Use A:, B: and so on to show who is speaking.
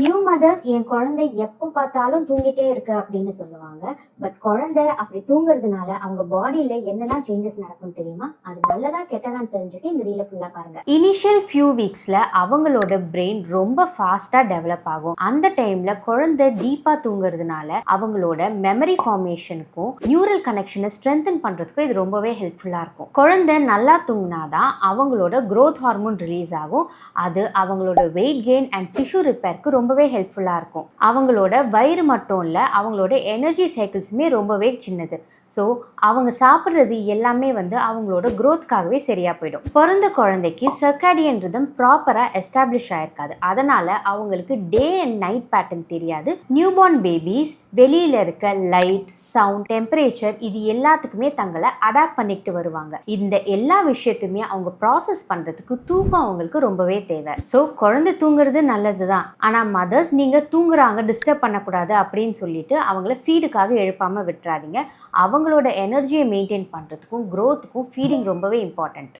A: New mothers என் குழந்தை எப்போ பார்த்தாலும் தூங்கிட்டே இருக்கு அப்படின்னு சொல்லுவாங்க. பட் குழந்தை அப்படி தூங்குறதுனால அவங்க பாடியில என்னெல்லாம் சேஞ்சஸ் நடக்கும் தெரியுமா? அது நல்லதா கெட்டதான்னு தெரிஞ்சுட்டு இந்த ரீல ஃபுல்லா பாருங்க. இனிஷியல் ஃபியூ வீக்ஸ்ல அவங்களோட பிரெயின் ரொம்ப ஃபாஸ்டா டெவலப் ஆகும். அந்த டைம்ல குழந்தை டீப்பா தூங்குறதுனால அவங்களோட மெமரி ஃபார்மேஷனுக்கும் நியூரல் கனெக்ஷனை ஸ்ட்ரென்தன் பண்றதுக்கும் இது ரொம்பவே ஹெல்ப்ஃபுல்லா இருக்கும். குழந்தை நல்லா தூங்கினாதான் அவங்களோட growth ஹார்மோன் ரிலீஸ் ஆகும். அது அவங்களோட வெயிட் கெயின் அண்ட் டிஷ்யூ ரிப்பேருக்கு ரொம்பவே ஹெல்ப்ஃபுல்லாக இருக்கும். அவங்களோட வயிறு மட்டும் இல்லை, அவங்களோட எனர்ஜி சைக்கிள்ஸுமே ரொம்பவே சின்னது. ஸோ அவங்க சாப்பிட்றது எல்லாமே அவங்களோட க்ரோத்காகவே சரியாக போயிடும். பிறந்த குழந்தைக்கு சர்க்காடியன் ரிதம் ப்ராப்பராக எஸ்டாப்ளிஷ் ஆயிருக்காது. அதனால் அவங்களுக்கு டே அண்ட் நைட் பேட்டர்ன் தெரியாது. நியூபார்ன் பேபிஸ் வெளியில் இருக்க லைட், சவுண்ட், டெம்பரேச்சர் இது எல்லாத்துக்குமே தங்களை அடாப்ட் பண்ணிக்கிட்டு வருவாங்க. இந்த எல்லா விஷயத்தையுமே அவங்க ப்ராசஸ் பண்ணுறதுக்கு தூக்கம் அவங்களுக்கு ரொம்பவே தேவை. ஸோ குழந்தை தூங்குறது நல்லது தான். ஆனால் மதர்ஸ் நீங்கள் தூங்குறாங்க டிஸ்டர்ப் பண்ணக்கூடாது அப்படின்னு சொல்லிட்டு அவங்கள ஃபீடுக்காக எழுப்பாமல் விட்டுறாதீங்க. அவங்களோட எனர்ஜியை மெயின்டைன் பண்ணுறதுக்கும் க்ரோத்துக்கும் ஃபீடிங் ரொம்பவே இம்பார்ட்டண்ட்.